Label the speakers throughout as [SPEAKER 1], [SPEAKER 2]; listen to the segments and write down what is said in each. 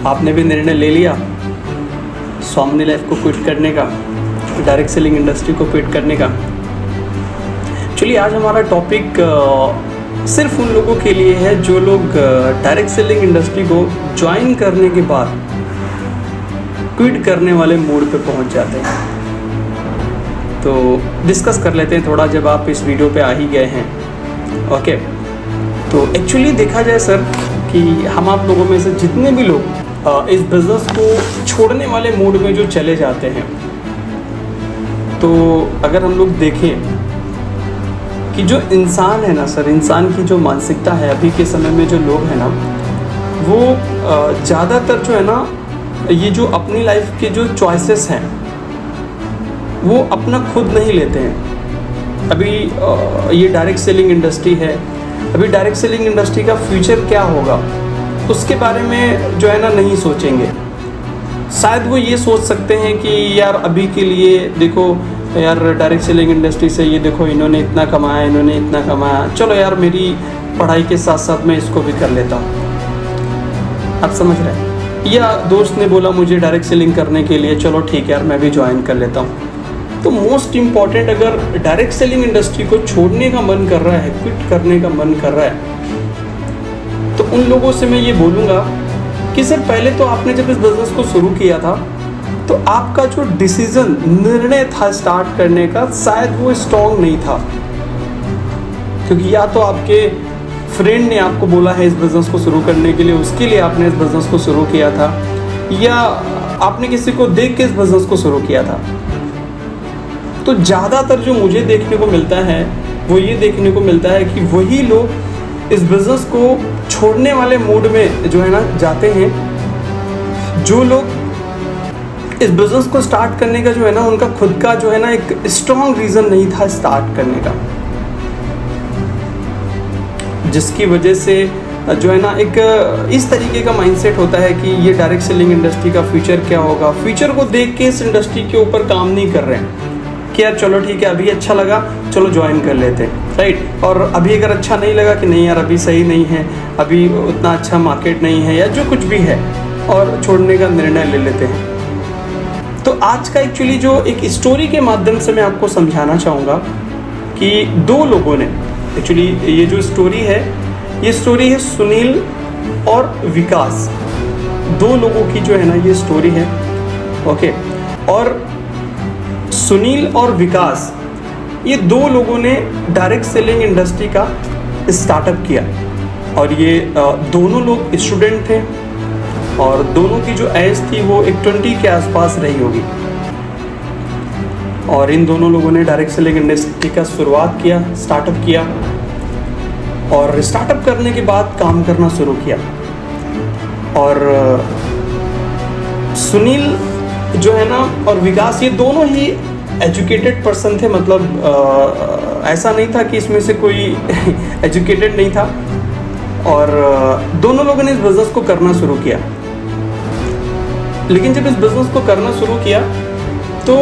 [SPEAKER 1] आपने भी निर्णय ले लिया स्वामी लाइफ को क्विट करने का, डायरेक्ट सेलिंग इंडस्ट्री को क्विट करने का। चलिए आज हमारा टॉपिक सिर्फ उन लोगों के लिए है जो लोग डायरेक्ट सेलिंग इंडस्ट्री को ज्वाइन करने के बाद क्विट करने वाले मोड पे पहुंच जाते हैं। तो डिस्कस कर लेते हैं थोड़ा, जब आप इस वीडियो पे आ ही गए हैं। ओके, तो एक्चुअली देखा जाए सर कि हम आप लोगों में से जितने भी लोग इस बिज़नेस को छोड़ने वाले मूड में जो चले जाते हैं, तो अगर हम लोग देखें कि जो इंसान है ना सर, इंसान की जो मानसिकता है अभी के समय में, जो लोग हैं ना वो ज़्यादातर जो है ना, ये जो अपनी लाइफ के जो चॉइसेस हैं वो अपना खुद नहीं लेते हैं। अभी ये डायरेक्ट सेलिंग इंडस्ट्री है, अभी डायरेक्ट सेलिंग इंडस्ट्री का फ्यूचर क्या होगा उसके बारे में जो है ना नहीं सोचेंगे। शायद वो ये सोच सकते हैं कि यार अभी के लिए देखो यार, डायरेक्ट सेलिंग इंडस्ट्री से ये देखो इन्होंने इतना कमाया, इन्होंने इतना कमाया, चलो यार मेरी पढ़ाई के साथ साथ मैं इसको भी कर लेता हूँ। आप समझ रहे हैं? या दोस्त ने बोला मुझे डायरेक्ट सेलिंग करने के लिए, चलो ठीक है यार मैं भी ज्वाइन कर लेता हूँ। तो मोस्ट इम्पॉर्टेंट, अगर डायरेक्ट सेलिंग इंडस्ट्री को छोड़ने का मन कर रहा है, क्विट करने का मन कर रहा है, तो उन लोगों से मैं ये बोलूँगा कि सर पहले तो आपने जब इस बिज़नेस को शुरू किया था तो आपका जो डिसीज़न, निर्णय था स्टार्ट करने का, शायद वो स्ट्रॉन्ग नहीं था। क्योंकि या तो आपके फ्रेंड ने आपको बोला है इस बिज़नेस को शुरू करने के लिए, उसके लिए आपने इस बिज़नेस को शुरू किया था, या आपने किसी को देख के इस बिज़नेस को शुरू किया था। तो ज़्यादातर जो मुझे देखने को मिलता है वो ये देखने को मिलता है कि वही लोग इस बिज़नेस को छोड़ने वाले मूड में जो है ना जाते हैं, जो लोग इस बिज़नेस को स्टार्ट करने का जो है ना उनका खुद का जो है ना एक स्ट्रॉन्ग रीज़न नहीं था स्टार्ट करने का, जिसकी वजह से जो है ना एक इस तरीके का माइंडसेट होता है कि ये डायरेक्ट सेलिंग इंडस्ट्री का फ्यूचर क्या होगा, फ्यूचर को देख के इस इंडस्ट्री के ऊपर काम नहीं कर रहे हैं कि यार चलो ठीक है अभी अच्छा लगा चलो ज्वाइन कर लेते हैं, राइट। और अभी अगर अच्छा नहीं लगा कि नहीं यार अभी सही नहीं है, अभी उतना अच्छा मार्केट नहीं है, या जो कुछ भी है, और छोड़ने का निर्णय ले लेते हैं। तो आज का एक्चुअली जो एक स्टोरी के माध्यम से मैं आपको समझाना चाहूँगा कि दो लोगों ने, एक्चुअली ये जो स्टोरी है ये स्टोरी है सुनील और विकास, दो लोगों की जो है ना ये स्टोरी है। ओके, और सुनील और विकास ये दो लोगों ने डायरेक्ट सेलिंग इंडस्ट्री का स्टार्टअप किया, और ये दोनों लोग स्टूडेंट थे, और दोनों की जो एज थी वो एक 20 के आसपास रही होगी। और इन दोनों लोगों ने डायरेक्ट सेलिंग इंडस्ट्री का शुरुआत किया, स्टार्टअप किया, और स्टार्टअप करने के बाद काम करना शुरू किया। और सुनील जो है ना और विकास ये दोनों ही एजुकेटेड पर्सन थे, मतलब ऐसा नहीं था कि इसमें से कोई एजुकेटेड नहीं था, और दोनों लोगों ने इस बिज़नेस को करना शुरू किया। लेकिन जब इस बिज़नेस को करना शुरू किया तो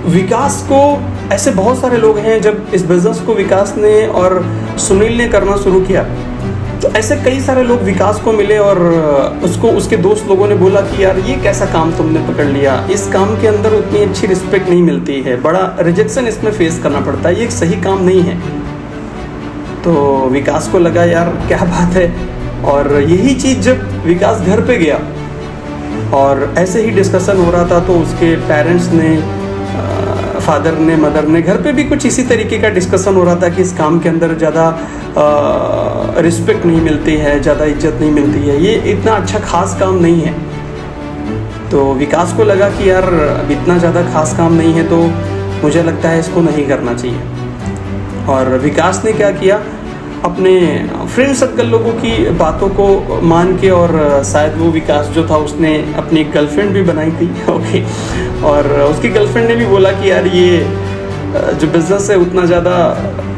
[SPEAKER 1] विकास को, ऐसे बहुत सारे लोग हैं, जब इस बिज़नेस को विकास ने और सुनील ने करना शुरू किया तो ऐसे कई सारे लोग विकास को मिले, और उसको उसके दोस्त लोगों ने बोला कि यार ये कैसा काम तुमने पकड़ लिया, इस काम के अंदर उतनी अच्छी रिस्पेक्ट नहीं मिलती है, बड़ा रिजेक्शन इसमें फेस करना पड़ता है, ये एक सही काम नहीं है। तो विकास को लगा यार क्या बात है, और यही चीज़ जब विकास घर पे गया और ऐसे ही डिस्कशन हो रहा था, तो उसके पेरेंट्स ने, फादर ने, मदर ने, घर पे भी कुछ इसी तरीके का डिस्कशन हो रहा था कि इस काम के अंदर ज़्यादा रिस्पेक्ट नहीं मिलती है, ज़्यादा इज्जत नहीं मिलती है, ये इतना अच्छा खास काम नहीं है। तो विकास को लगा कि यार अब इतना ज़्यादा खास काम नहीं है, तो मुझे लगता है इसको नहीं करना चाहिए। और विकास ने क्या किया, अपने फ्रेंड सर्कल लोगों की बातों को मान के, और शायद वो विकास जो था उसने अपनी गर्लफ्रेंड भी बनाई थी। ओके, और उसकी गर्लफ्रेंड ने भी बोला कि यार ये जो बिज़नेस है उतना ज़्यादा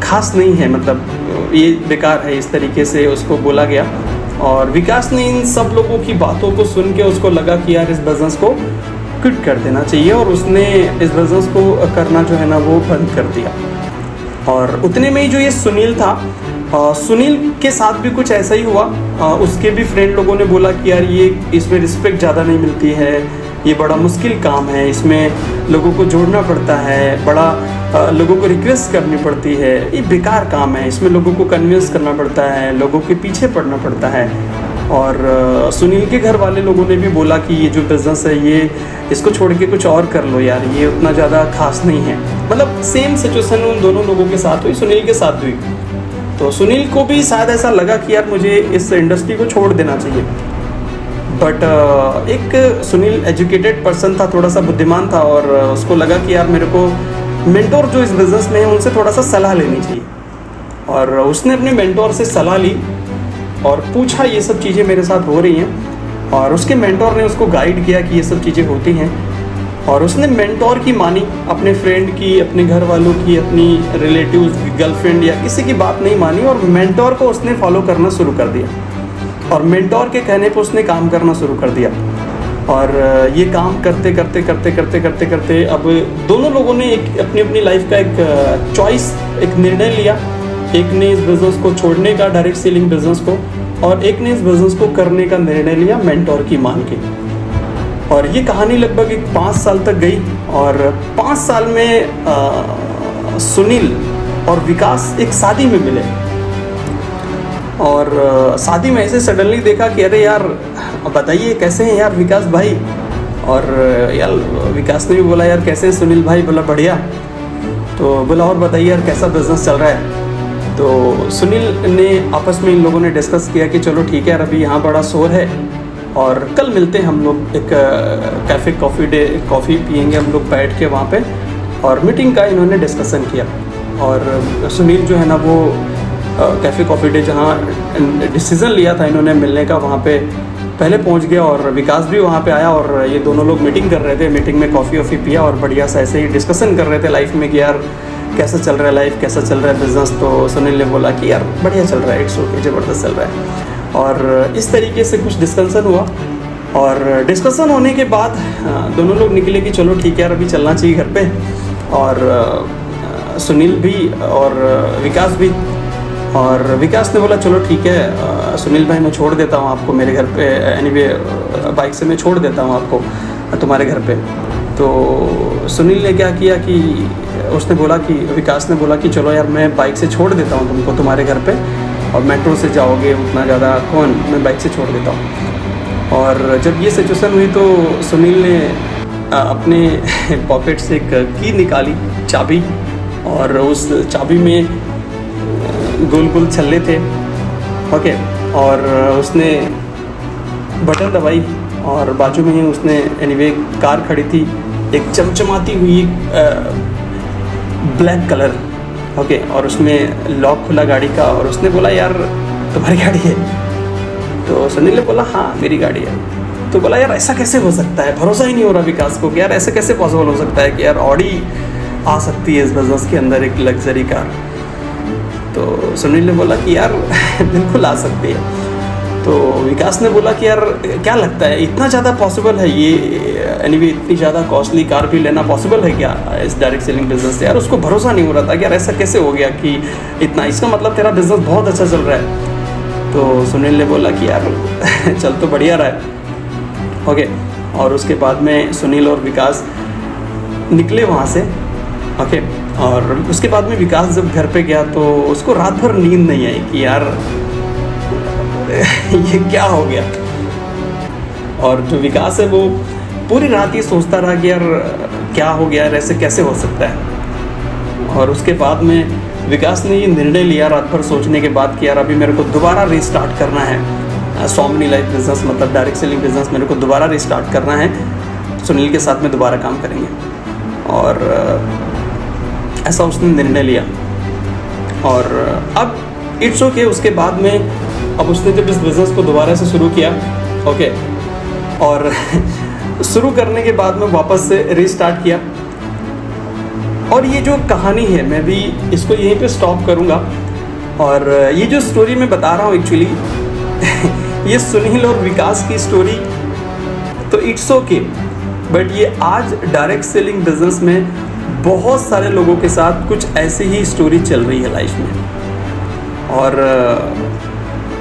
[SPEAKER 1] खास नहीं है, मतलब ये बेकार है, इस तरीके से उसको बोला गया। और विकास ने इन सब लोगों की बातों को सुन के उसको लगा कि यार इस बिज़नेस को क्विट कर देना चाहिए, और उसने इस बिज़नेस को करना जो है ना वो बंद कर दिया। और उतने में ही जो ये सुनील था, सुनील के साथ भी कुछ ऐसा ही हुआ। उसके भी फ्रेंड लोगों ने बोला कि यार ये इसमें रिस्पेक्ट ज़्यादा नहीं मिलती है, ये बड़ा मुश्किल काम है, इसमें लोगों को जोड़ना पड़ता है, बड़ा लोगों को रिक्वेस्ट करनी पड़ती है, ये बेकार काम है, इसमें लोगों को कन्विंस करना पड़ता है, लोगों के पीछे पड़ना पड़ता है। और सुनील के घर वाले लोगों ने भी बोला कि ये जो बिज़नेस है ये इसको छोड़ के कुछ और कर लो यार, ये उतना ज़्यादा खास नहीं है। मतलब सेम सिचुएशन उन दोनों लोगों के साथ हुई, सुनील के साथ हुई। तो सुनील को भी शायद ऐसा लगा कि यार मुझे इस इंडस्ट्री को छोड़ देना चाहिए। बट एक सुनील एजुकेटेड पर्सन था, थोड़ा सा बुद्धिमान था, और उसको लगा कि यार मेरे को मेंटोर जो इस बिज़नेस में है उनसे थोड़ा सा सलाह लेनी चाहिए। और उसने अपने मेंटोर से सलाह ली और पूछा ये सब चीज़ें मेरे साथ हो रही हैं, और उसके मेंटोर ने उसको गाइड किया कि ये सब चीज़ें होती हैं। और उसने मेंटोर की मानी, अपने फ्रेंड की, अपने घर वालों की, अपनी रिलेटिव्स, गर्लफ्रेंड या किसी की बात नहीं मानी, और मेंटोर को उसने फॉलो करना शुरू कर दिया। और मेंटोर के कहने पर उसने काम करना शुरू कर दिया। और ये काम करते करते करते करते करते करते अब दोनों लोगों ने एक अपनी अपनी लाइफ का एक चॉइस, एक निर्णय लिया। एक ने इस बिज़नेस को छोड़ने का, डायरेक्ट सेलिंग बिज़नेस को, और एक ने इस बिज़नेस को करने का निर्णय लिया मेंटोर की मान के। और ये कहानी लगभग 5 साल तक गई, और 5 साल में सुनील और विकास एक शादी में मिले। और शादी में ऐसे सडनली देखा कि अरे यार बताइए कैसे हैं यार विकास भाई। और यार विकास ने भी बोला यार कैसे हैं सुनील भाई, बोला बढ़िया। तो बोला और बताइए यार कैसा बिज़नेस चल रहा है। तो सुनील ने आपस में इन लोगों ने डिस्कस किया कि चलो ठीक है यार अभी यहाँ बड़ा शोर है, और कल मिलते हैं हम लोग एक कैफ़े कॉफ़ी पियेंगे हम लोग बैठ के वहाँ पे। और मीटिंग का इन्होंने डिस्कशन किया। और सुनील जो है ना वो कैफ़े कॉफ़ी डे जहाँ डिसीज़न लिया था इन्होंने मिलने का, वहाँ पे पहले पहुँच गया। और विकास भी वहाँ पे आया, और ये दोनों लोग मीटिंग कर रहे थे। मीटिंग में कॉफ़ी वॉफ़ी पिया और बढ़िया सा ऐसे ही डिस्कशन कर रहे थे लाइफ में कि यार कैसा चल रहा है लाइफ, कैसा चल रहा है बिज़नेस। तो सुनील ने बोला कि यार बढ़िया चल रहा है, इट्स ओके, ज़बरदस्त चल रहा है। और इस तरीके से कुछ डिस्कशन हुआ। और डिस्कशन होने के बाद दोनों लोग निकले कि चलो ठीक है यार अभी चलना चाहिए घर पे। और सुनील भी और विकास भी। और विकास ने बोला चलो ठीक है सुनील भाई मैं छोड़ देता हूँ आपको मेरे घर पे, एनीवे बाइक से मैं छोड़ देता हूँ आपको तुम्हारे घर पे। तो सुनील ने क्या किया कि उसने बोला कि विकास ने बोला कि चलो यार मैं बाइक से छोड़ देता हूँ तुमको तुम्हारे घर पे, और मेट्रो से जाओगे उतना ज़्यादा कौन, मैं बाइक से छोड़ देता हूँ। और जब ये सिचुएशन हुई तो सुनील ने अपने पॉकेट से एक की निकाली, चाबी, और उस चाबी में गोल गोल छल्ले थे। ओके। और उसने बटन दबाई, और बाजू में ही उसने एनीवे कार खड़ी थी, एक चमचमाती हुई ब्लैक कलर। ओके। और उसमें लॉक खुला गाड़ी का, और उसने बोला यार तुम्हारी गाड़ी है। तो सुनील ने बोला हाँ मेरी गाड़ी है। तो बोला यार ऐसा कैसे हो सकता है, भरोसा ही नहीं हो रहा विकास को कि यार ऐसे कैसे पॉसिबल हो सकता है कि यार ऑडी आ सकती है इस बिज़नेस के अंदर, एक लग्जरी कार। तो सुनील ने बोला कि यार बिल्कुल आ सकती है। तो विकास ने बोला कि यार क्या लगता है इतना ज़्यादा पॉसिबल है ये, एनीवे इतनी ज़्यादा कॉस्टली कार भी लेना पॉसिबल है क्या इस डायरेक्ट सेलिंग बिज़नेस से। यार उसको भरोसा नहीं हो रहा था कि यार ऐसा कैसे हो गया कि इतना, इसका मतलब तेरा बिज़नेस बहुत अच्छा चल रहा है। तो सुनील ने बोला कि यार चल तो बढ़िया रहा है। ओके। और उसके बाद में सुनील और विकास निकले वहाँ से। ओके। और उसके बाद में विकास जब घर पे गया तो उसको रात भर नींद नहीं आई कि यार ये क्या हो गया। और जो विकास है वो पूरी रात ये सोचता रहा कि यार क्या हो गया, ऐसे कैसे हो सकता है। और उसके बाद में विकास ने ये निर्णय लिया रात भर सोचने के बाद कि यार अभी मेरे को दोबारा रीस्टार्ट करना है सौमिनी लाइफ बिज़नेस, मतलब डायरेक्ट सेलिंग बिज़नेस मेरे को दोबारा रीस्टार्ट करना है, सुनील के साथ में दोबारा काम करेंगे। और ऐसा उसने निर्णय लिया। और अब इट्स ओके। उसके बाद में अब उसने जब इस बिज़नेस को दोबारा से शुरू किया, ओके, और शुरू करने के बाद में वापस से रीस्टार्ट किया। और ये जो कहानी है मैं भी इसको यहीं पे स्टॉप करूँगा। और ये जो स्टोरी मैं बता रहा हूँ एक्चुअली ये सुनील और विकास की स्टोरी तो इट्स ओके, बट ये आज डायरेक्ट सेलिंग बिज़नेस में बहुत सारे लोगों के साथ कुछ ऐसी ही स्टोरी चल रही है लाइफ में। और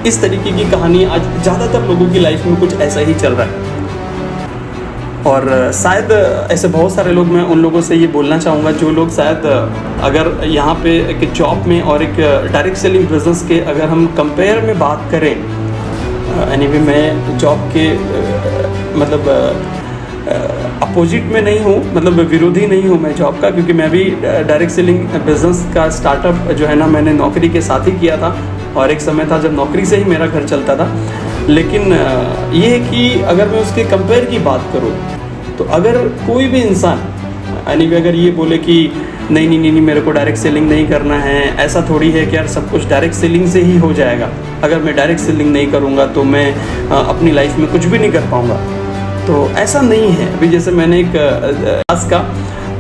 [SPEAKER 1] इस तरीके की कहानी आज ज़्यादातर लोगों की लाइफ में कुछ ऐसा ही चल रहा है। और शायद ऐसे बहुत सारे लोग, मैं उन लोगों से ये बोलना चाहूँगा जो लोग शायद अगर यहाँ पे एक जॉब में और एक डायरेक्ट सेलिंग बिजनेस के अगर हम कंपेयर में बात करें, एनीवे मैं जॉब के मतलब अपोजिट में नहीं हूँ, मतलब विरोधी नहीं हूँ मैं जॉब का, क्योंकि मैं भी डायरेक्ट सेलिंग बिजनेस का स्टार्टअप जो है ना मैंने नौकरी के साथ ही किया था, और एक समय था जब नौकरी से ही मेरा घर चलता था। लेकिन ये है कि अगर मैं उसके कंपेयर की बात करूँ तो अगर कोई भी इंसान यानी अगर ये बोले कि नहीं मेरे को डायरेक्ट सेलिंग नहीं करना है, ऐसा थोड़ी है कि यार सब कुछ डायरेक्ट सेलिंग से ही हो जाएगा, अगर मैं डायरेक्ट सेलिंग नहीं करूँगा तो मैं अपनी लाइफ में कुछ भी नहीं कर पाऊँगा, तो ऐसा नहीं है। अभी जैसे मैंने एक विकास का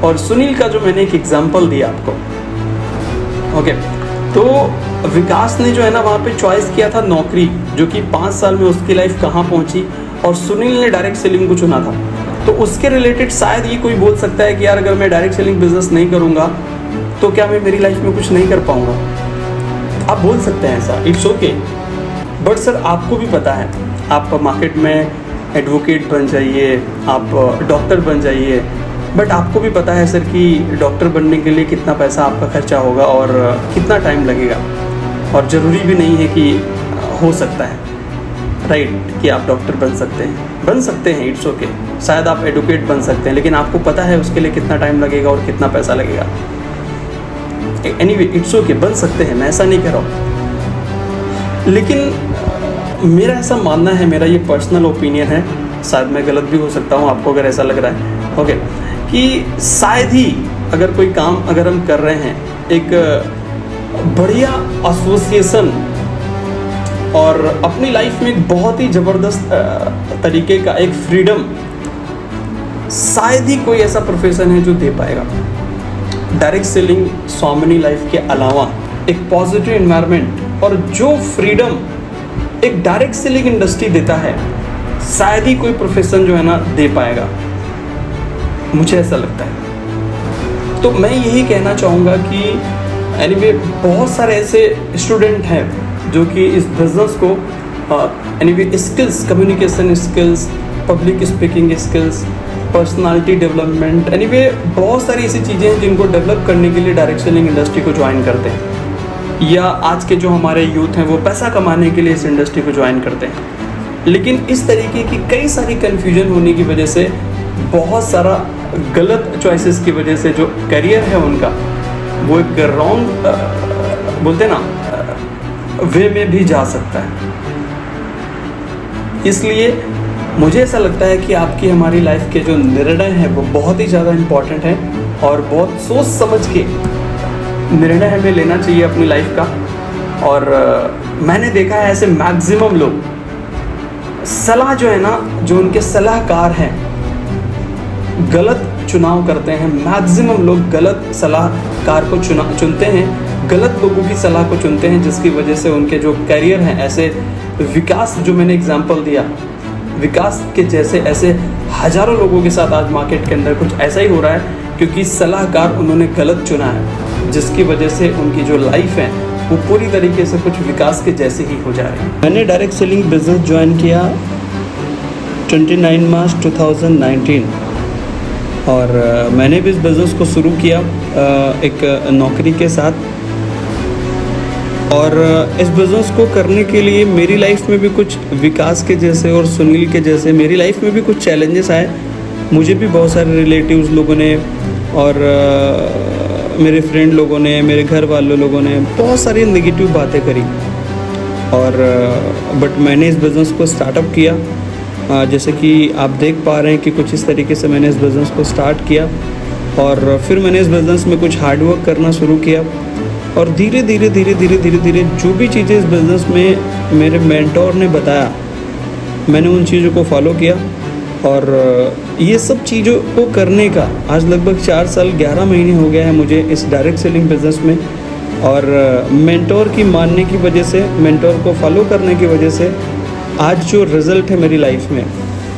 [SPEAKER 1] और सुनील का जो मैंने एक एग्जाम्पल दिया आपको, ओके, तो विकास ने जो है ना वहाँ पे चॉइस किया था नौकरी, जो कि 5 साल में उसकी लाइफ कहाँ पहुँची, और सुनील ने डायरेक्ट सेलिंग को चुना था। तो उसके रिलेटेड शायद ये कोई बोल सकता है कि यार अगर मैं डायरेक्ट सेलिंग बिजनेस नहीं करूँगा तो क्या मैं मेरी लाइफ में कुछ नहीं कर पाऊँगा। आप बोल सकते हैं ऐसा, इट्स ओके, बट सर आपको भी पता है, आप मार्केट में एडवोकेट बन जाइए, आप डॉक्टर बन जाइए, बट आपको भी पता है सर कि डॉक्टर बनने के लिए कितना पैसा आपका खर्चा होगा और कितना टाइम लगेगा, और ज़रूरी भी नहीं है कि हो सकता है राइट कि आप डॉक्टर बन सकते हैं, इट्स ओके, शायद आप एडवोकेट बन सकते हैं, लेकिन आपको पता है उसके लिए कितना टाइम लगेगा और कितना पैसा लगेगा। एनीवे इट्स ओके, बन सकते हैं, मैं ऐसा नहीं कह रहा हूँ, लेकिन मेरा ऐसा मानना है, मेरा ये पर्सनल ओपिनियन है, शायद मैं गलत भी हो सकता हूँ आपको अगर ऐसा लग रहा है, ओके, कि शायद ही अगर कोई काम अगर हम कर रहे हैं, एक बढ़िया एसोसिएशन और अपनी लाइफ में एक बहुत ही ज़बरदस्त तरीके का एक फ्रीडम, शायद ही कोई ऐसा प्रोफेशन है जो दे पाएगा। डायरेक्ट सेलिंग स्वामिनी लाइफ के अलावा एक पॉजिटिव एनवायरनमेंट और जो फ्रीडम एक डायरेक्ट सेलिंग इंडस्ट्री देता है, शायद ही कोई प्रोफेशन जो है ना दे पाएगा, मुझे ऐसा लगता है। तो मैं यही कहना चाहूँगा कि एनीवे बहुत सारे ऐसे स्टूडेंट हैं जो कि इस बिज़नेस को anyway skills, communication skills, public speaking skills, personality development, anyway बहुत सारी ऐसी चीज़ें हैं जिनको डेवलप करने के लिए डायरेक्ट सेलिंग इंडस्ट्री को ज्वाइन करते हैं, या आज के जो हमारे यूथ हैं वो पैसा कमाने के लिए इस इंडस्ट्री को ज्वाइन करते हैं। लेकिन इस तरीके की कई सारी कन्फ्यूजन होने की वजह से, बहुत सारा गलत चॉइसेस की वजह से जो करियर है उनका वो एक रॉन्ग बोलते ना वे में भी जा सकता है। इसलिए मुझे ऐसा लगता है कि आपकी हमारी लाइफ के जो निर्णय हैं वो बहुत ही ज़्यादा इम्पॉर्टेंट है, और बहुत सोच समझ के निर्णय हमें लेना चाहिए अपनी लाइफ का। और मैंने देखा है ऐसे मैक्सिमम लोग सलाह जो है ना, जो उनके सलाहकार हैं, गलत चुनाव करते हैं। मैक्सिमम लोग गलत सलाहकार को चुनते हैं, गलत लोगों की सलाह को चुनते हैं, जिसकी वजह से उनके जो करियर हैं, ऐसे विकास जो मैंने एग्जांपल दिया, विकास के जैसे ऐसे हज़ारों लोगों के साथ आज मार्केट के अंदर कुछ ऐसा ही हो रहा है, क्योंकि सलाहकार उन्होंने गलत चुना है, जिसकी वजह से उनकी जो लाइफ है वो पूरी तरीके से कुछ विकास के जैसे ही हो जा रहे हैं। मैंने डायरेक्ट सेलिंग बिजनेस ज्वाइन किया 29 मार्च 2019, और मैंने भी इस बिज़नेस को शुरू किया एक नौकरी के साथ। और इस बिज़नेस को करने के लिए मेरी लाइफ में भी कुछ विकास के जैसे और सुनील के जैसे मेरी लाइफ में भी कुछ चैलेंजेस आए। मुझे भी बहुत सारे रिलेटिव्स लोगों ने और मेरे फ्रेंड लोगों ने, मेरे घर वालों लोगों ने बहुत सारी नेगेटिव बातें करी, और बट मैंने इस बिज़नेस को स्टार्टअप किया। जैसे कि आप देख पा रहे हैं कि कुछ इस तरीके से मैंने इस बिज़नेस को स्टार्ट किया, और फिर मैंने इस बिज़नेस में कुछ हार्ड वर्क करना शुरू किया, और धीरे धीरे जो भी चीज़ें इस बिज़नेस में मेरे मेंटोर ने बताया, मैंने उन चीज़ों को फॉलो किया। और ये सब चीज़ों को करने का आज लगभग 4 साल 11 महीने हो गया है मुझे इस डायरेक्ट सेलिंग बिज़नेस में। और मेंटोर की मानने की वजह से, मेंटोर को फॉलो करने की वजह से आज जो रिज़ल्ट है मेरी लाइफ में,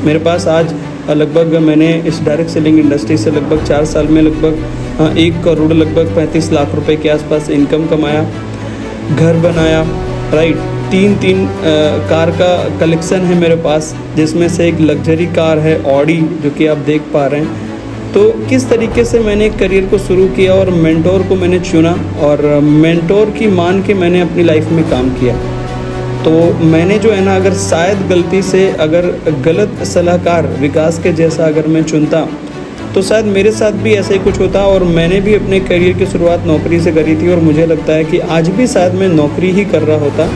[SPEAKER 1] मेरे पास आज लगभग मैंने इस डायरेक्ट सेलिंग इंडस्ट्री से लगभग 4 साल में लगभग 1 करोड़ लगभग 35 लाख रुपए के आसपास इनकम कमाया। घर बनाया, राइट। तीन कार का कलेक्शन है मेरे पास, जिसमें से एक लग्जरी कार है ऑडी, जो कि आप देख पा रहे हैं। तो किस तरीके से मैंने करियर को शुरू किया और मेंटोर को मैंने चुना और मेंटोर की मान के मैंने अपनी लाइफ में काम किया। तो मैंने जो है ना, अगर शायद गलती से अगर गलत सलाहकार विकास के जैसा अगर मैं चुनता, तो शायद मेरे साथ भी ऐसा ही कुछ होता और मैंने भी अपने करियर की शुरुआत नौकरी से करी थी और मुझे लगता है कि आज भी शायद मैं नौकरी ही कर रहा होता।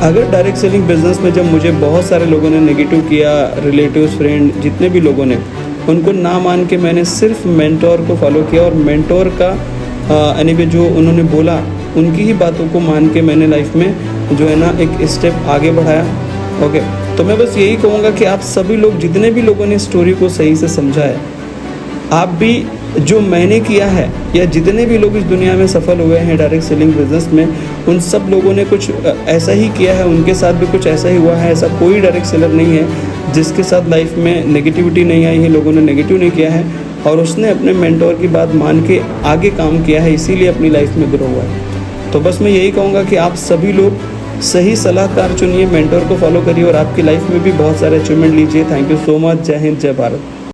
[SPEAKER 1] अगर डायरेक्ट सेलिंग बिजनेस में जब मुझे बहुत सारे लोगों ने नेगेटिव किया, रिलेटिव्स, फ्रेंड, जितने भी लोगों ने, उनको ना मान के मैंने सिर्फ मेंटोर को फॉलो किया और मेंटोर का एनीवे जो उन्होंने बोला, उनकी ही बातों को मान के मैंने लाइफ में जो है ना एक स्टेप आगे बढ़ाया। ओके, तो मैं बस यही कहूँगा कि आप सभी लोग, जितने भी लोगों ने स्टोरी को सही से समझा है, आप भी जो मैंने किया है या जितने भी लोग इस दुनिया में सफल हुए हैं डायरेक्ट सेलिंग बिजनेस में, उन सब लोगों ने कुछ ऐसा ही किया है, उनके साथ भी कुछ ऐसा ही हुआ है। ऐसा कोई डायरेक्ट सेलर नहीं है जिसके साथ लाइफ में नेगेटिविटी नहीं आई है, लोगों ने नेगेटिव नहीं किया है और उसने अपने मेंटोर की बात मान के आगे काम किया है, इसीलिए अपनी लाइफ में ग्रो हुआ है। तो बस मैं यही कहूँगा कि आप सभी लोग सही सलाहकार चुनिए, मेंटोर को फॉलो करिए और आपकी लाइफ में भी बहुत सारे अचीवमेंट लीजिए। Thank you so much. जय हिंद, जय भारत।